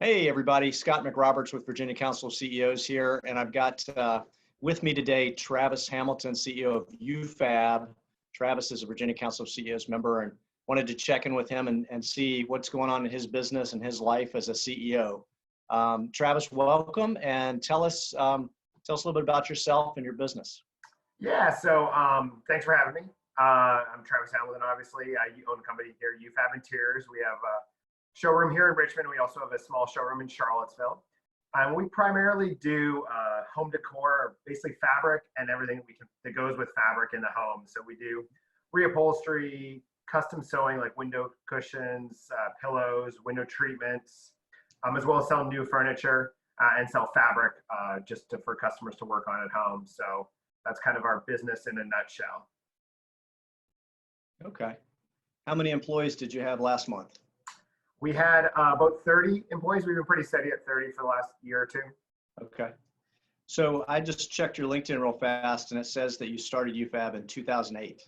Hey, everybody. Scott McRoberts with Virginia Council of CEOs here. And I've got with me today Travis Hamilton, CEO of U-FAB. Travis is a Virginia Council of CEOs member and wanted to check in with him and see what's going on in his business and his life as a CEO. Travis, welcome, and tell us a little bit about yourself and your business. Yeah, so thanks for having me. I'm Travis Hamilton, obviously. I own a company here, U-FAB Interiors. We have a showroom here in Richmond. We also have a small showroom in Charlottesville. We primarily do home decor, basically fabric and everything that goes with fabric in the home. So we do reupholstery, custom sewing like window cushions, pillows, window treatments, as well as sell new furniture and sell fabric for customers to work on at home. So that's kind of our business in a nutshell. Okay. How many employees did you have last month? We had about 30 employees. We've been pretty steady at 30 for the last year or two. Okay. So I just checked your LinkedIn real fast, and it says that you started UFAB in 2008.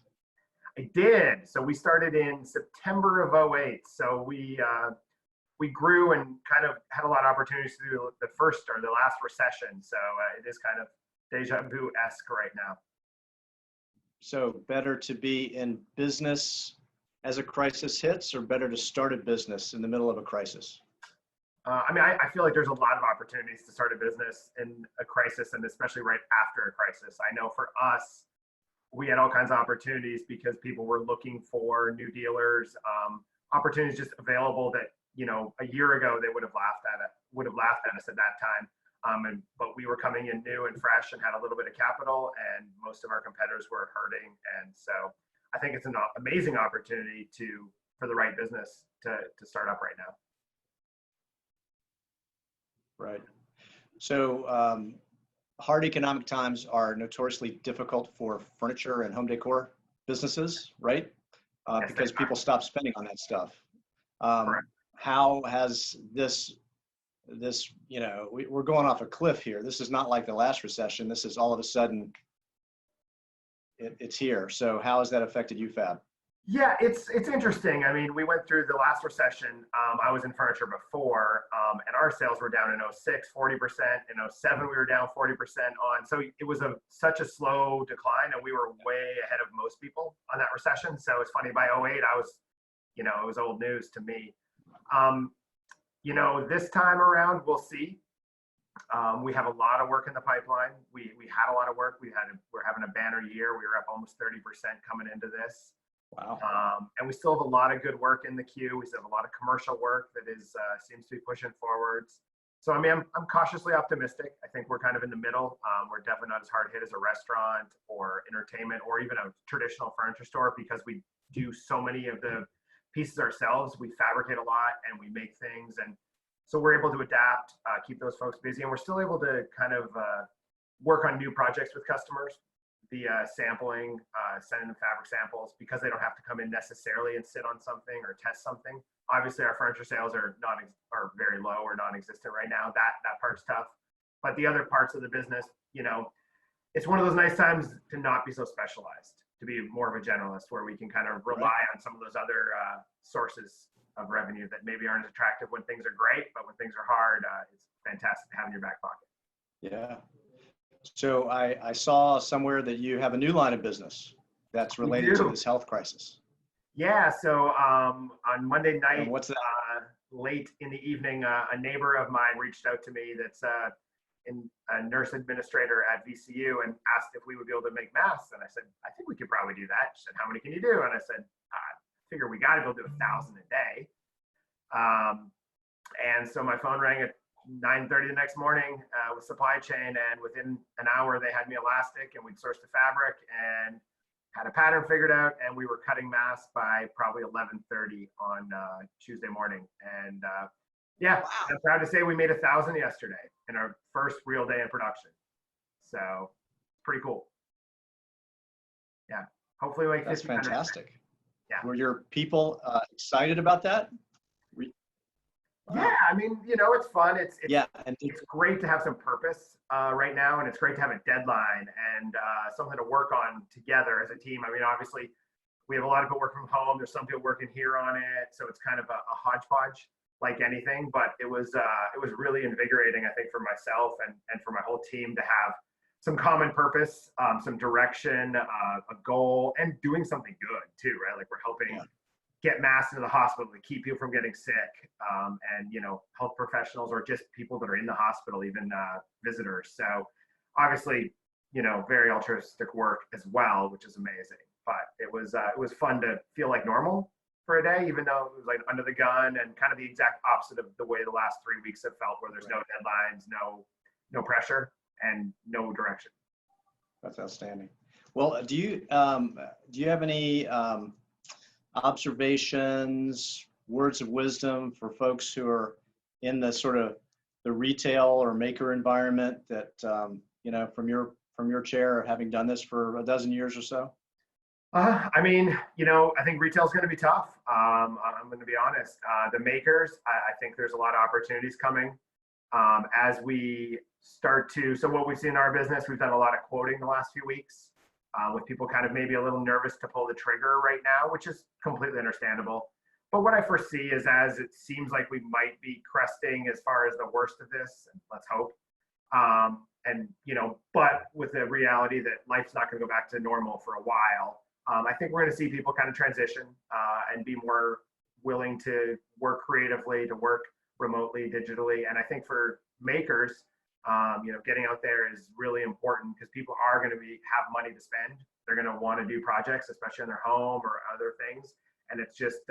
I did. So we started in September of 2008. So we grew and kind of had a lot of opportunities to do the first or the last recession. So it is kind of deja vu-esque right now. So better to be in business as a crisis hits, or better to start a business in the middle of a crisis? I feel like there's a lot of opportunities to start a business in a crisis, and especially right after a crisis. I know for us, we had all kinds of opportunities because people were looking for new dealers, opportunities just available that, a year ago they would have laughed at us at that time. But we were coming in new and fresh and had a little bit of capital, and most of our competitors were hurting. And so I think it's an amazing opportunity for the right business to start up right now. Right. So hard economic times are notoriously difficult for furniture and home decor businesses, right? Yes, because people stop spending on that stuff. Correct. How has this, we're going off a cliff here. This is not like the last recession. This is all of a sudden, it's here. So how has that affected UFAB? Yeah, it's interesting. I mean, we went through the last recession. I was in furniture before, and our sales were down in 2006, 40%. In 2007, we were down 40% on. So it was such a slow decline, and we were way ahead of most people on that recession. So it's funny, by 2008, it was old news to me. This time around, we'll see. We have a lot of work in the pipeline. We had a lot of work. We're having a banner year. We were up almost 30% coming into this. Wow. And we still have a lot of good work in the queue. We still have a lot of commercial work that seems to be pushing forwards. So I mean, I'm cautiously optimistic. I think we're kind of in the middle. We're definitely not as hard hit as a restaurant or entertainment or even a traditional furniture store, because we do so many of the pieces ourselves. We fabricate a lot and we make things, and so we're able to adapt, keep those folks busy, and we're still able to kind of work on new projects with customers via sampling, sending them fabric samples, because they don't have to come in necessarily and sit on something or test something. Obviously, our furniture sales are very low or non-existent right now. That part's tough, but the other parts of the business, it's one of those nice times to not be so specialized, to be more of a generalist, where we can kind of rely on some of those other sources of revenue that maybe aren't as attractive when things are great, but when things are hard, it's fantastic to have in your back pocket. Yeah. So I saw somewhere that you have a new line of business that's related to this health crisis. Yeah. So on Monday night, and what's that? Late in the evening, a neighbor of mine reached out to me that's a nurse administrator at VCU, and asked if we would be able to make masks. And I said, I think we could probably do that. She said, how many can you do? And I said, figure we got to be able to do 1,000 a day. And so my phone rang at 9:30 the next morning with supply chain, and within an hour they had me elastic, and we'd sourced the fabric and had a pattern figured out, and we were cutting masks by probably 11:30 on Tuesday morning. And yeah, wow. I'm proud to say we made 1,000 yesterday in our first real day in production. So pretty cool. Yeah, hopefully like that's fantastic. Yeah. Were your people excited about that? Yeah, I mean, it's fun. It's great to have some purpose right now, and it's great to have a deadline and something to work on together as a team. I mean, obviously, we have a lot of people working from home. There's some people working here on it, so it's kind of a hodgepodge. like anything, but it was really invigorating, I think, for myself and for my whole team to have some common purpose, some direction, a goal, and doing something good too, right? Like we're helping get masks into the hospital to keep people from getting sick, and health professionals or just people that are in the hospital, even visitors. So obviously, very altruistic work as well, which is amazing. But it was fun to feel like normal for a day, even though it was like under the gun and kind of the exact opposite of the way the last 3 weeks have felt, where there's no deadlines, no pressure, and no direction. That's outstanding. Well, do you have any observations, words of wisdom for folks who are in the sort of the retail or maker environment that from your chair, having done this for a dozen years or so? I mean, I think retail is going to be tough. I'm going to be honest. The makers, I think there's a lot of opportunities coming as we start to. So what we've seen in our business, we've done a lot of quoting the last few weeks with people kind of maybe a little nervous to pull the trigger right now, which is completely understandable. But what I foresee is, as it seems like we might be cresting as far as the worst of this, let's hope. But with the reality that life's not going to go back to normal for a while. I think we're going to see people kind of transition and be more willing to work creatively, to work remotely, digitally. And I think for makers, getting out there is really important because people are going to have money to spend. They're going to want to do projects, especially in their home or other things. And it's just,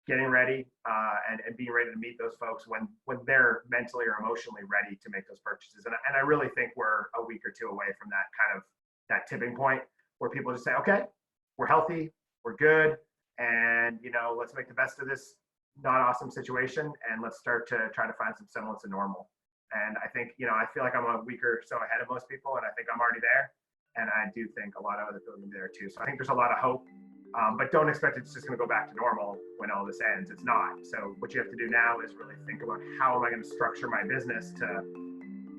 getting ready and being ready to meet those folks when they're mentally or emotionally ready to make those purchases. And I really think we're a week or two away from that tipping point, where people just say, okay, we're healthy, we're good, and let's make the best of this not awesome situation, and let's start to try to find some semblance of normal. And I think, I feel like I'm a week or so ahead of most people, and I think I'm already there. And I do think a lot of other people are going to be there too. So I think there's a lot of hope, but don't expect it's just going to go back to normal when all this ends. It's not. So what you have to do now is really think about, how am I going to structure my business to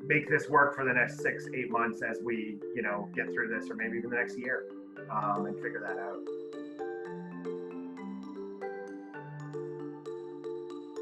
make this work for the next 6-8 months as we, get through this, or maybe even the next year, and figure that out.